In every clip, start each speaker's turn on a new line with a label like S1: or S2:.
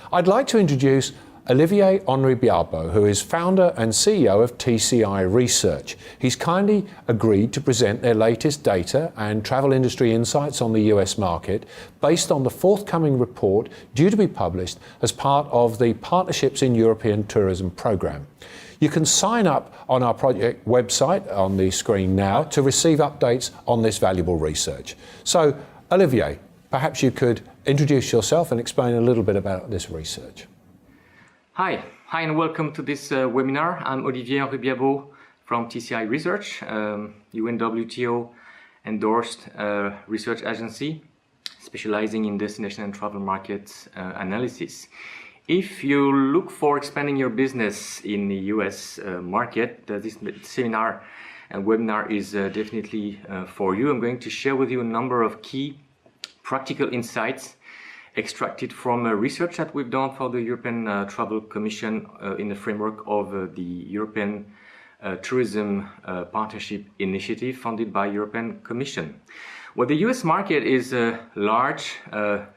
S1: I'd like to introduce Olivier Biabo, who is founder and CEO of TCI Research. He's kindly agreed to present their latest data and travel industry insights on the US market based on the forthcoming report due to be published as part of the Partnerships in European Tourism programme. You can sign up on our project website on the screen now to receive updates on this valuable research. So, Olivier, perhaps you could introduce yourself and explain a little bit about this research.
S2: Hi and welcome to this webinar. I'm Olivier Biabo from TCI Research, UNTWO endorsed research agency specializing in destination and travel market analysis. If you look for expanding your business in the US market, this seminar and webinar is definitely for you. I'm going to share with you a number of key practical insights extracted from research that we've done for the European Travel Commission in the framework of the European Tourism Partnership Initiative funded by European Commission. Well, the US market is large.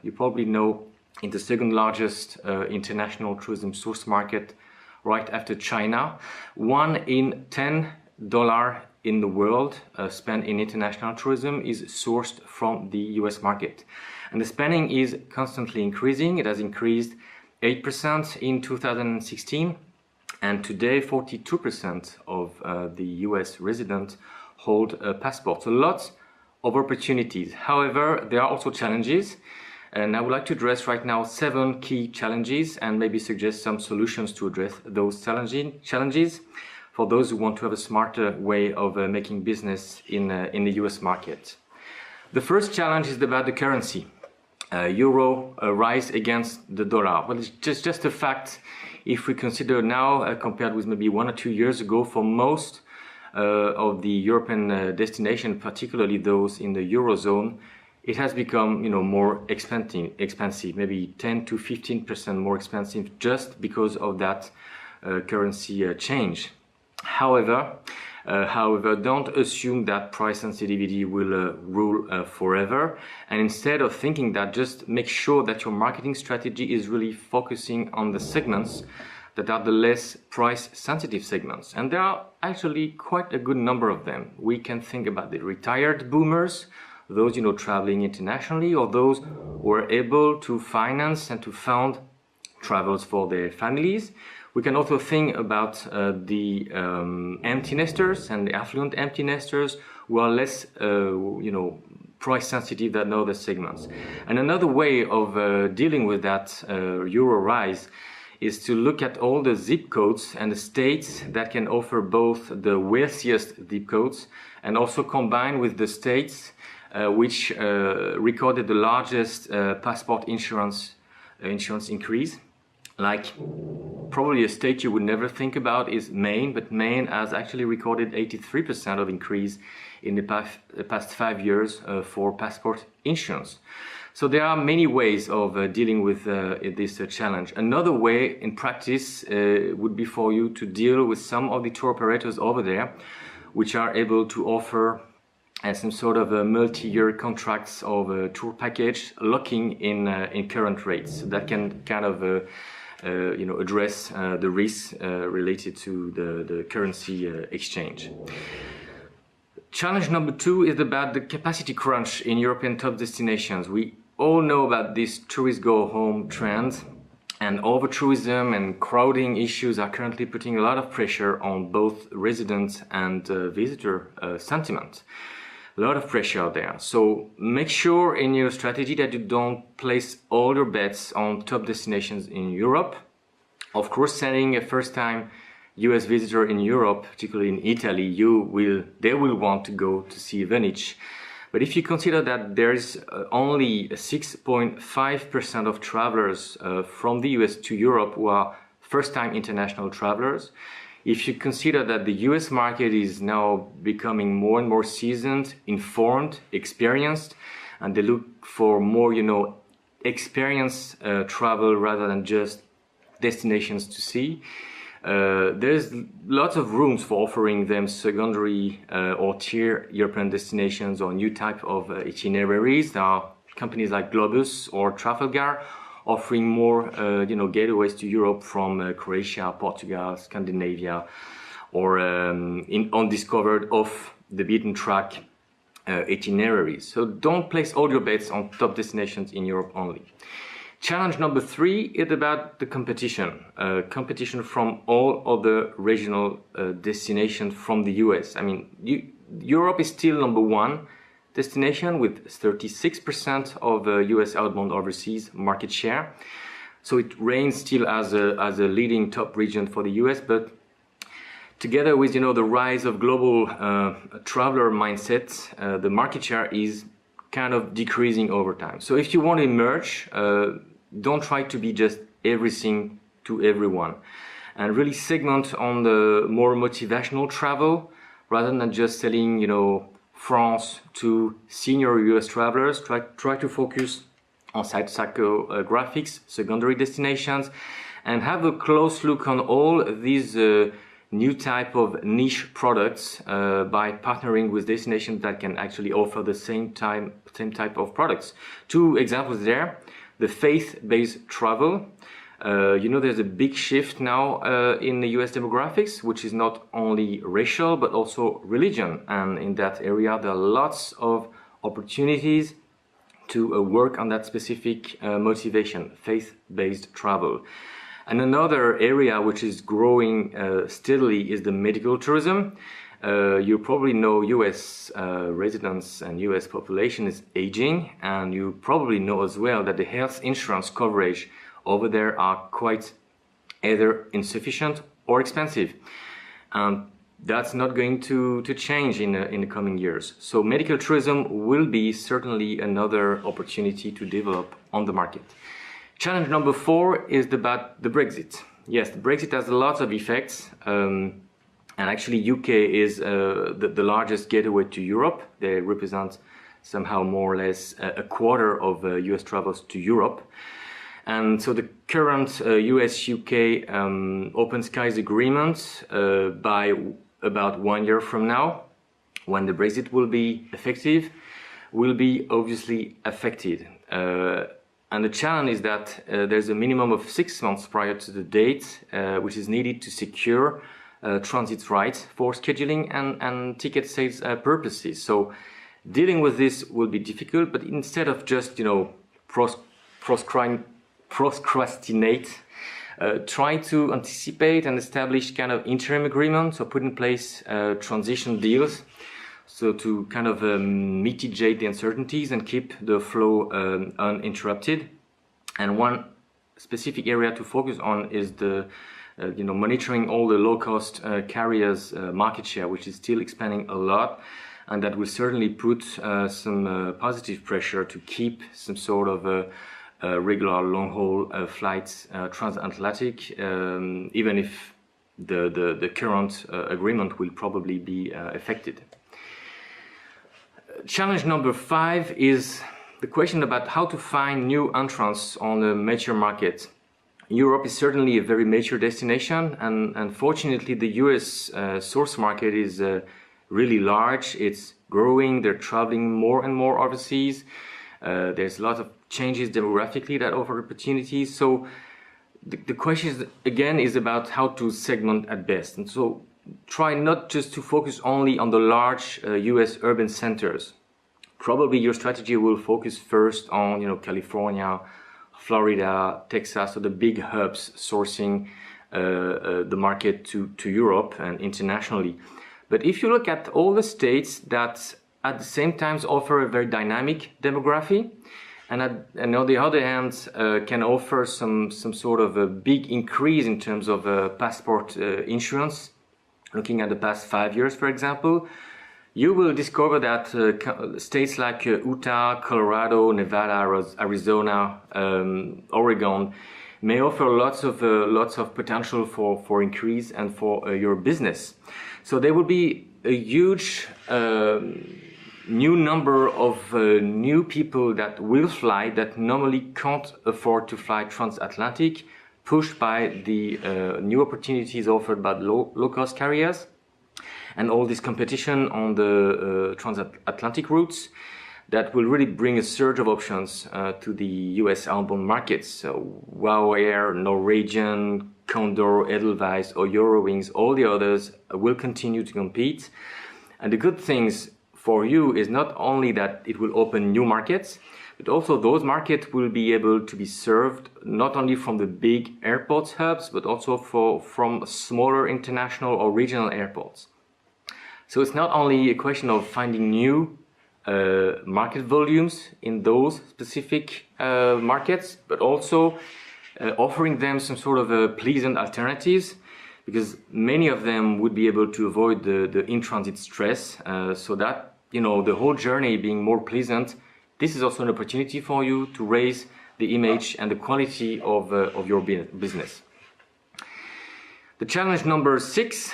S2: You probably know it's the second largest international tourism source market right after China. $1 in $10 in the world spent in international tourism is sourced from the US market. And the spending is constantly increasing. It has increased 8% in 2016, and today 42% of the US residents hold a passport. So lots of opportunities. However, there are also challenges, and I would like to address right now 7 key challenges and maybe suggest some solutions to address those challenges for those who want to have a smarter way of making business in the US market. The first challenge is about the currency. Euro rise against the dollar. Well, it's just a fact if we consider now compared with maybe 1 or 2 years ago, for most of the European destination, particularly those in the Eurozone, it has become more expensive, maybe 10 to 15% more expensive just because of that currency change. However, don't assume that price sensitivity will rule forever, and instead of thinking that, just make sure that your marketing strategy is really focusing on the segments that are the less price sensitive segments, and there are actually quite a good number of them. We can think about the retired boomers, those traveling internationally, or those who are able to finance and to fund travels for their families. We can also think about the empty nesters and the affluent empty nesters who are less, price sensitive than other segments. And another way of dealing with that euro rise is to look at all the zip codes and the states that can offer both the wealthiest zip codes and also combine with the states which recorded the largest passport insurance increase. Like probably a state you would never think about is Maine, but Maine has actually recorded 83% of increase in the past 5 years for passport insurance. So there are many ways of dealing with this challenge. Another way in practice would be for you to deal with some of the tour operators over there, which are able to offer some sort of a multi-year contracts of a tour package locking in current rates. So that can kind of address the risks related to the currency exchange. Challenge number 2 is about the capacity crunch in European top destinations. We all know about this tourist go home trend, and over-tourism and crowding issues are currently putting a lot of pressure on both resident and visitor sentiment. A lot of pressure out there. So make sure in your strategy that you don't place all your bets on top destinations in Europe. Of course, sending a first-time US visitor in Europe, particularly in Italy, they will want to go to see Venice. But if you consider that there is only 6.5% of travelers from the US to Europe who are first-time international travelers, if you consider that the US market is now becoming more and more seasoned, informed, experienced, and they look for more, experience travel rather than just destinations to see, there's lots of rooms for offering them secondary or tier European destinations or new type of itineraries. There are companies like Globus or Trafalgar offering more gateways to Europe from Croatia, Portugal, Scandinavia, or in undiscovered, off the beaten track itineraries. So don't place all your bets on top destinations in Europe only. Challenge number 3 is about the competition. Competition from all other regional destinations from the US. I mean, Europe is still number 1 destination with 36% of US outbound overseas market share. So it reigns still as a leading top region for the US, but together with the rise of global traveler mindset, the market share is kind of decreasing over time. So if you want to emerge, don't try to be just everything to everyone, and really segment on the more motivational travel rather than just selling, France to senior US travelers. Try to focus on site psychographics, secondary destinations, and have a close look on all these new type of niche products by partnering with destinations that can actually offer the same type of products. 2 examples there. The faith-based travel. There's a big shift now in the US demographics, which is not only racial, but also religion. And in that area, there are lots of opportunities to work on that specific motivation, faith-based travel. And another area which is growing steadily is the medical tourism. You probably know US residents and US population is aging, and you probably know as well that the health insurance coverage over there are quite either insufficient or expensive. That's not going to change in the coming years. So medical tourism will be certainly another opportunity to develop on the market. Challenge number 4 is about the Brexit. Yes, the Brexit has lots of effects. And actually, UK is the largest gateway to Europe. They represent somehow more or less a quarter of US travels to Europe. And so the current US-UK Open Skies Agreement by about 1 year from now, when the Brexit will be effective, will be obviously affected. And the challenge is that there's a minimum of 6 months prior to the date, which is needed to secure transit rights for scheduling and ticket sales purposes. So dealing with this will be difficult, but instead of just procrastinate, try to anticipate and establish kind of interim agreements or put in place transition deals, so to kind of mitigate the uncertainties and keep the flow uninterrupted. And one specific area to focus on is the monitoring all the low-cost carriers' market share, which is still expanding a lot, and that will certainly put some positive pressure to keep some sort of regular long-haul flights transatlantic, even if the current agreement will probably be affected. Challenge number 5 is the question about how to find new entrants on the mature market. Europe is certainly a very mature destination, and unfortunately the US source market is really large. It's growing. They're traveling more and more overseas. There's a lot of changes demographically that offer opportunities. So the question is about how to segment at best. And so try not just to focus only on the large US urban centers. Probably your strategy will focus first on California, Florida, Texas, so the big hubs sourcing the market to Europe and internationally. But if you look at all the states that at the same time offer a very dynamic demography, and on the other hand can offer some sort of a big increase in terms of passport insurance, looking at the past 5 years, for example, you will discover that states like Utah, Colorado, Nevada, Arizona, Oregon may offer lots of potential for increase and for your business. So there will be a huge new number of new people that will fly that normally can't afford to fly transatlantic, pushed by the new opportunities offered by low-cost carriers and all this competition on the transatlantic routes. that will really bring a surge of options to the US outbound markets. So WOW Air, Norwegian, Condor, Edelweiss, or Eurowings, all the others will continue to compete. And the good things for you is not only that it will open new markets, but also those markets will be able to be served not only from the big airports hubs, but also from smaller international or regional airports. So it's not only a question of finding new market volumes in those specific markets, but also offering them some sort of pleasant alternatives, because many of them would be able to avoid the in-transit stress, so that, you know, the whole journey being more pleasant. This is also an opportunity for you to raise the image and the quality of your business. The challenge number 6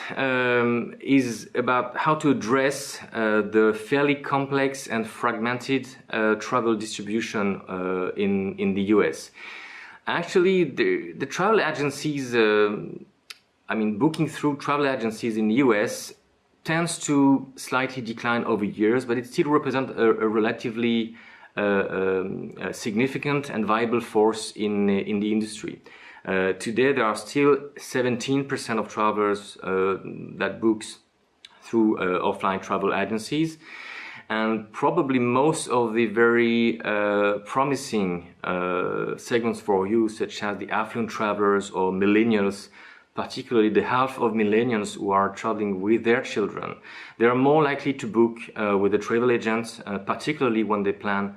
S2: is about how to address the fairly complex and fragmented travel distribution in the US. Actually, the travel agencies, booking through travel agencies in the US tends to slightly decline over years, but it still represents a relatively significant and viable force in the industry. Today, there are still 17% of travelers that books through offline travel agencies, and probably most of the very promising segments for you, such as the affluent travelers or millennials, particularly the half of millennials who are traveling with their children, they are more likely to book with a travel agent, particularly when they plan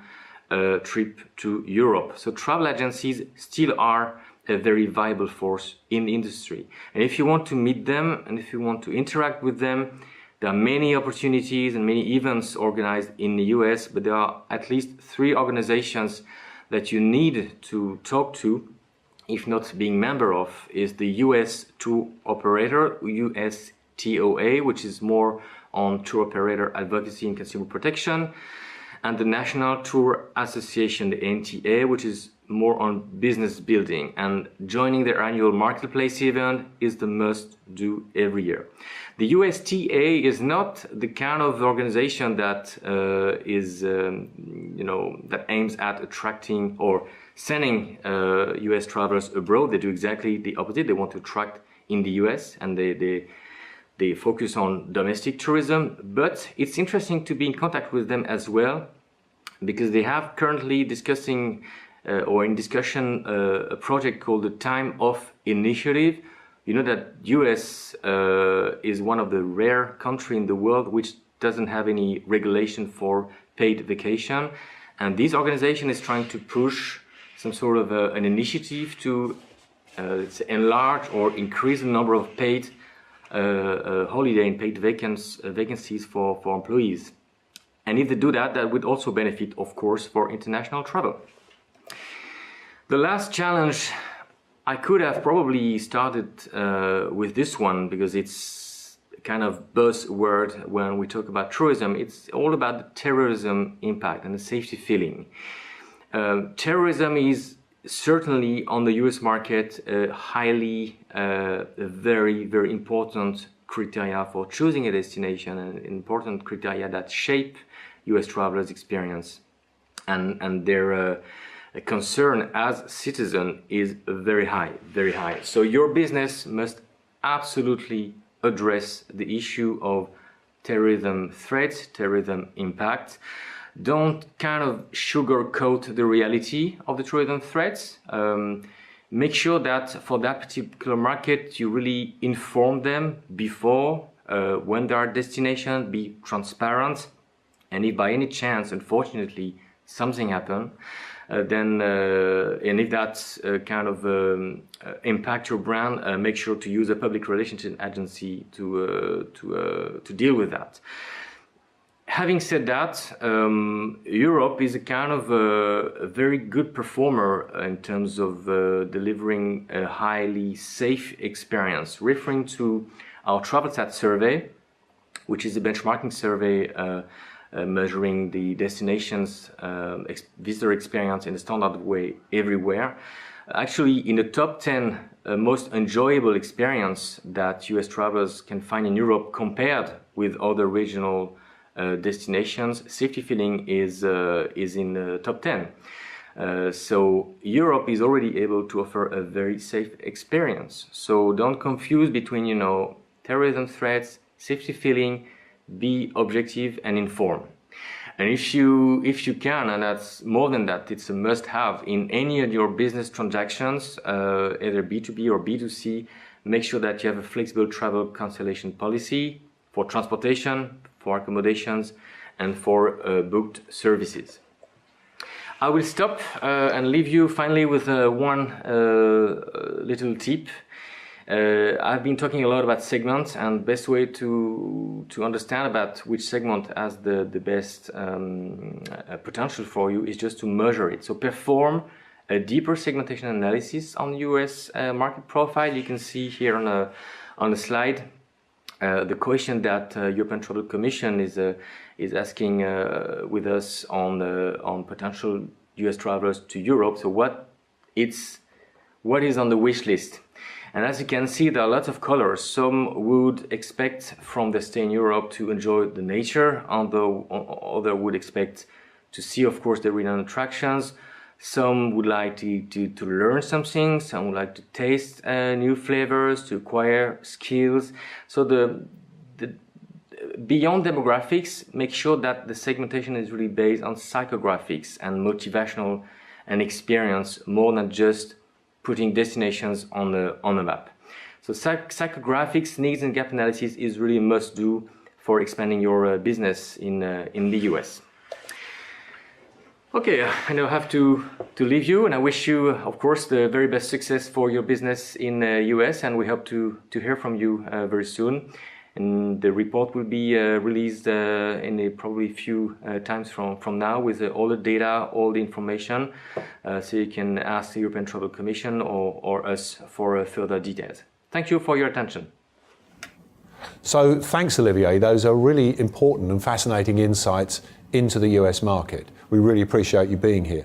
S2: a trip to Europe. So travel agencies still are a very viable force in the industry. And if you want to meet them and if you want to interact with them, there are many opportunities and many events organized in the US, but there are at least 3 organizations that you need to talk to, if not being member of, is the US tour operator, UNTWO, which is more on tour operator advocacy and consumer protection, and the National Tour Association, the NTA, which is more on business building. And joining their annual marketplace event is the must do every year. The USTA is not the kind of organization that that aims at attracting or sending US travelers abroad. They do exactly the opposite. They want to attract in the US, and they focus on domestic tourism. But it's interesting to be in contact with them as well, because they have currently discussing or in discussion a project called the Time Off Initiative. You know that US is one of the rare countries in the world which doesn't have any regulation for paid vacation, and this organization is trying to push some sort of an initiative to enlarge or increase the number of paid holiday and paid vacancies for employees. And if they do that, that would also benefit, of course, for international travel. The last challenge, I could have probably started with this one, because it's kind of buzzword when we talk about tourism. It's all about the terrorism impact and the safety feeling. Terrorism is certainly on the US market a very, very important criteria for choosing a destination, and important criteria that shape US travelers' experience, and their concern as citizen is very high, very high. So your business must absolutely address the issue of terrorism threats, terrorism impact. Don't kind of sugarcoat the reality of the terrorism threats. Make sure that for that particular market, you really inform them before, when there are destinations, be transparent. And if by any chance, unfortunately, something happens, then and if that's kind of impact your brand, make sure to use a public relations agency to deal with that. Having said that, Europe is a kind of a very good performer in terms of delivering a highly safe experience. Referring to our TravelSat survey, which is a benchmarking survey measuring the destinations visitor experience in a standard way everywhere. Actually, in the top 10 most enjoyable experience that US travelers can find in Europe compared with other regional destinations, safety feeling is in the top 10. So Europe is already able to offer a very safe experience. So don't confuse between, you know, terrorism threats, safety feeling, be objective and informed. And if you can, and that's more than that, it's a must-have in any of your business transactions, either B2B or B2C. Make sure that you have a flexible travel cancellation policy for transportation, for accommodations, and for booked services. I will stop and leave you finally with one little tip. I've been talking a lot about segments, and best way to understand about which segment has the best potential for you is just to measure it. So perform a deeper segmentation analysis on US market profile. You can see here on the slide the question that European Travel Commission is asking with us on potential US travelers to Europe. So what is on the wish list? And as you can see, there are lots of colors. Some would expect from the stay in Europe to enjoy the nature, although others would expect to see, of course, the renowned attractions. Some would like to learn something. Some would like to taste new flavors, to acquire skills. So the beyond demographics, make sure that the segmentation is really based on psychographics and motivational and experience more than just putting destinations on the map. So psychographics, needs and gap analysis is really a must-do for expanding your business in the US. Okay, I now have to leave you, and I wish you, of course, the very best success for your business in the US, and we hope to hear from you very soon. And the report will be released in probably a few times from now with all the data, all the information, so you can ask the European Travel Commission or us for further details. Thank you for your attention.
S1: So thanks, Olivier. Those are really important and fascinating insights into the US market. We really appreciate you being here.